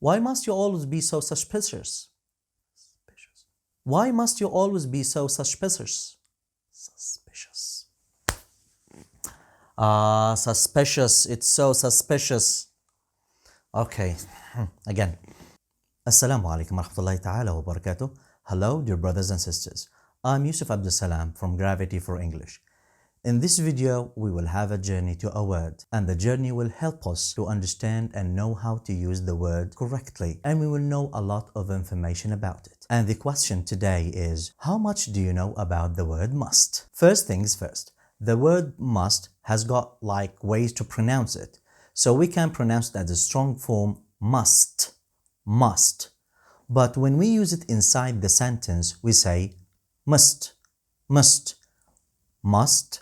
Why must you always be so suspicious? Why must you always be so suspicious? Suspicious. Suspicious. It's so suspicious. Okay, again. Assalamu alaikum wa rahmatullahi ta'ala wa barakatuh. Hello, dear brothers and sisters. I'm Yuosef Abdusalam from Gravity for English. In this video, we will have a journey to a word, and the journey will help us to understand and know how to use the word correctly, and we will know a lot of information about it. And the question today is, how much do you know about the word must? First things first, the word must has got like ways to pronounce it. So we can pronounce it as a strong form must, must. But when we use it inside the sentence, we say must, must, must,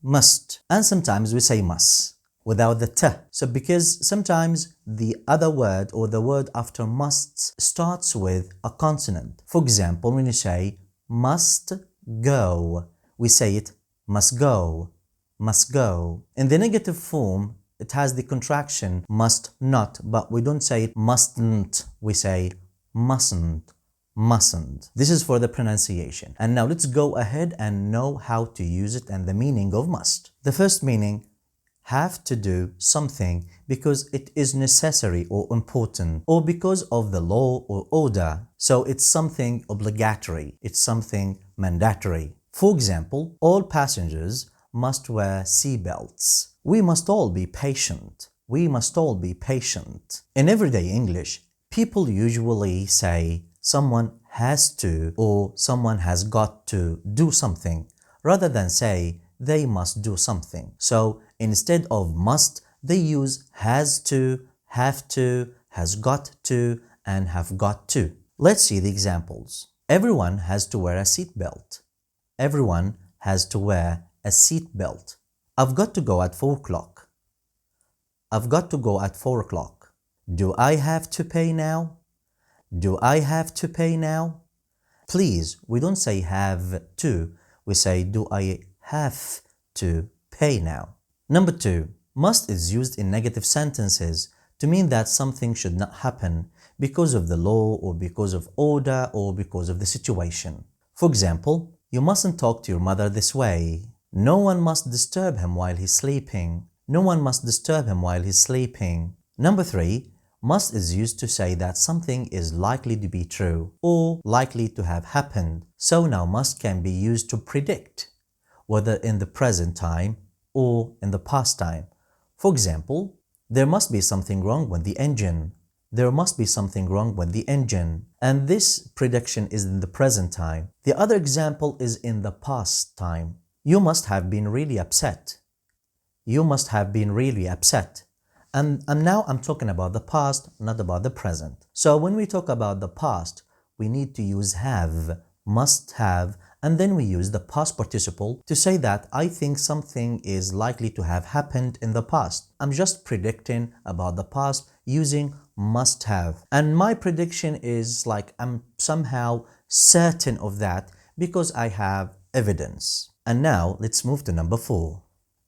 must. And sometimes we say must without the t. So because sometimes the other word or the word after must starts with a consonant. For example, when you say must go, we say it must go, must go. In the negative form, it has the contraction must not, but we don't say it mustn't, we say mustn't, mustn't. This is for the pronunciation. And now let's go ahead and know how to use it and the meaning of must. The first meaning, have to do something because it is necessary or important, or because of the law or order. So it's something obligatory, it's something mandatory. For example, all passengers must wear seatbelts. We must all be patient. We must all be patient. In everyday English, people usually say someone has to or someone has got to do something rather than say they must do something. So instead of must, they use has to, have to, has got to, and have got to. Let's see the examples. Everyone has to wear a seatbelt. Everyone has to wear a seatbelt. I've got to go at 4 o'clock. I've got to go at 4 o'clock. Do I have to pay now? Do I have to pay now? Please, we don't say have to, we say do I have to pay now. Number 2, must is used in negative sentences to mean that something should not happen because of the law or because of order or because of the situation. For example, you mustn't talk to your mother this way. No one must disturb him while he's sleeping. No one must disturb him while he's sleeping. Number 3, must is used to say that something is likely to be true or likely to have happened. So now must can be used to predict, whether in the present time or in the past time. For example, there must be something wrong with the engine. There must be something wrong with the engine. And this prediction is in the present time. The other example is in the past time. You must have been really upset. You must have been really upset. And now I'm talking about the past, not about the present. So when we talk about the past, we need to use have, must have, and then we use the past participle to say that I think something is likely to have happened in the past. I'm just predicting about the past using must have. And my prediction is like I'm somehow certain of that because I have evidence. And now let's move to number 4.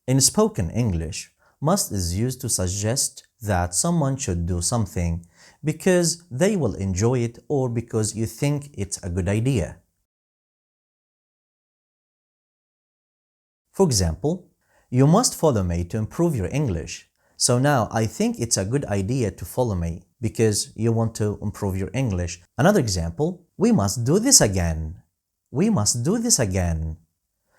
In spoken English, must is used to suggest that someone should do something because they will enjoy it or because you think it's a good idea. For example, you must follow me to improve your English. So now I think it's a good idea to follow me because you want to improve your English. Another example, we must do this again. We must do this again.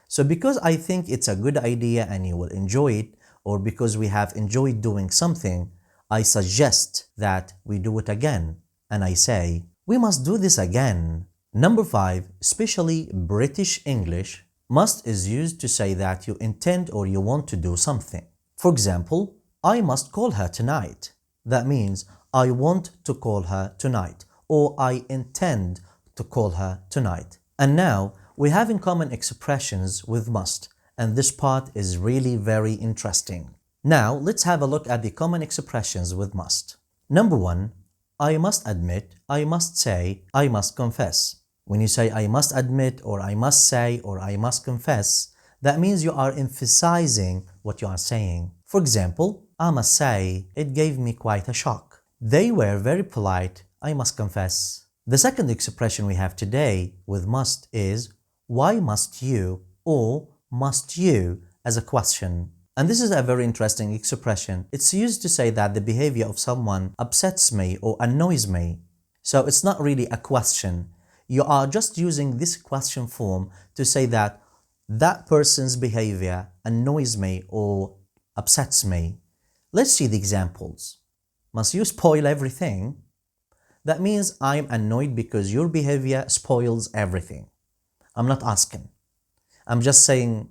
So because I think it's a good idea and you will enjoy it, or because we have enjoyed doing something, I suggest that we do it again. And I say, we must do this again. Number 5, especially British English, must is used to say that you intend or you want to do something. For example, I must call her tonight. That means I want to call her tonight, or I intend to call her tonight. And now we have in common expressions with must, and this part is really very interesting. Now let's have a look at the common expressions with must. Number 1, I must admit, I must say, I must confess. When you say I must admit or I must say or I must confess, that means you are emphasizing what you are saying. For example, I must say, it gave me quite a shock. They were very polite, I must confess. The second expression we have today with must is why must you or must you as a question. And this is a very interesting expression. It's used to say that the behavior of someone upsets me or annoys me. So it's not really a question. You are just using this question form to say that that person's behavior annoys me or upsets me. Let's see the examples. Must you spoil everything? That means I'm annoyed because your behavior spoils everything. I'm not asking. I'm just saying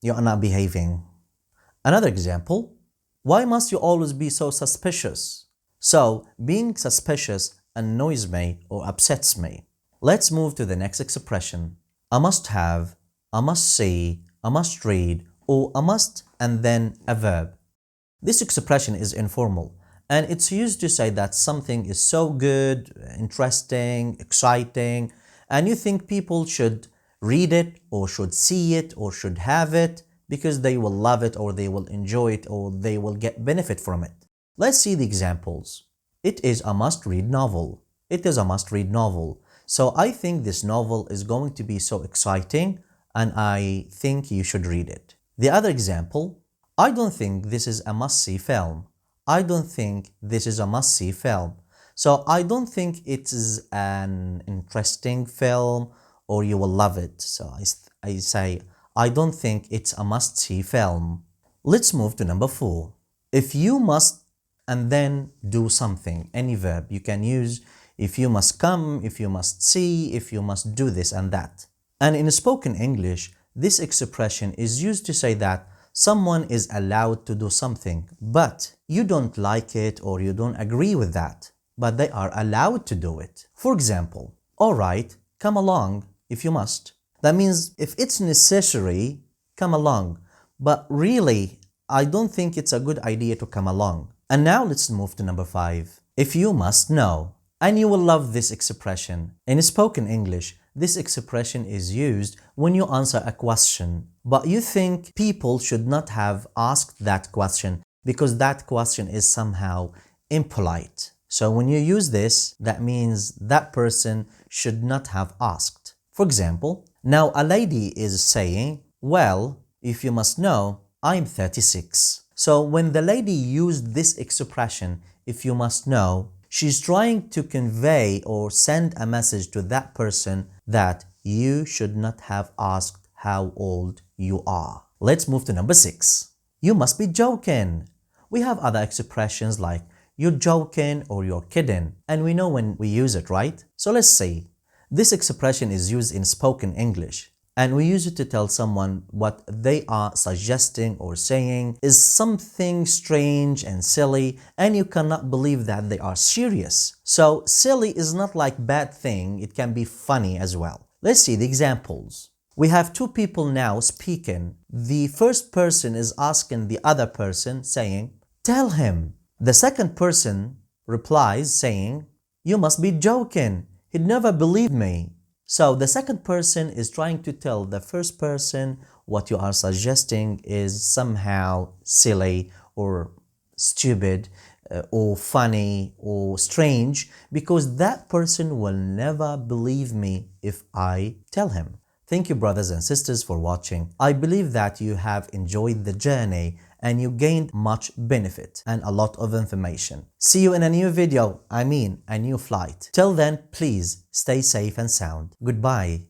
you are not behaving. Another example, why must you always be so suspicious? So, being suspicious annoys me or upsets me. Let's move to the next expression. I must have, I must see, I must read, or I must and then a verb. This expression is informal and it's used to say that something is so good, interesting, exciting, and you think people should read it or should see it or should have it because they will love it or they will enjoy it or they will get benefit from it. Let's see the examples. It is a must-read novel. It is a must-read novel. So I think this novel is going to be so exciting and I think you should read it. The other example, I don't think this is a must-see film. I don't think this is a must-see film. So I don't think it is an interesting film or you will love it. So I say, I don't think it's a must-see film. Let's move to number 4. If you must and then do something, any verb you can use. If you must come, if you must see, if you must do this and that. And in spoken English, this expression is used to say that someone is allowed to do something, but you don't like it or you don't agree with that, but they are allowed to do it. For example, all right, come along if you must. That means if it's necessary, come along. But really, I don't think it's a good idea to come along. And now let's move to number 5. If you must know. And you will love this expression. In spoken English, this expression is used when you answer a question, but you think people should not have asked that question because that question is somehow impolite. So when you use this, that means that person should not have asked. For example, now a lady is saying, well, if you must know, I'm 36. So when the lady used this expression, if you must know, she's trying to convey or send a message to that person that you should not have asked how old you are. Let's move to number 6. You must be joking. We have other expressions like you're joking or you're kidding, and we know when we use it, right? So let's see. This expression is used in spoken English, and we use it to tell someone what they are suggesting or saying is something strange and silly, and you cannot believe that they are serious. So silly is not like bad thing, it can be funny as well. Let's see the examples. We have 2 people now speaking. The first person is asking the other person saying, tell him. The second person replies saying, you must be joking, he'd never believe me. So the second person is trying to tell the first person what you are suggesting is somehow silly or stupid or funny or strange because that person will never believe me if I tell him. Thank you, brothers and sisters, for watching. I believe that you have enjoyed the journey and you gained much benefit and a lot of information. See you in a new video, a new flight. Till then, please stay safe and sound. Goodbye.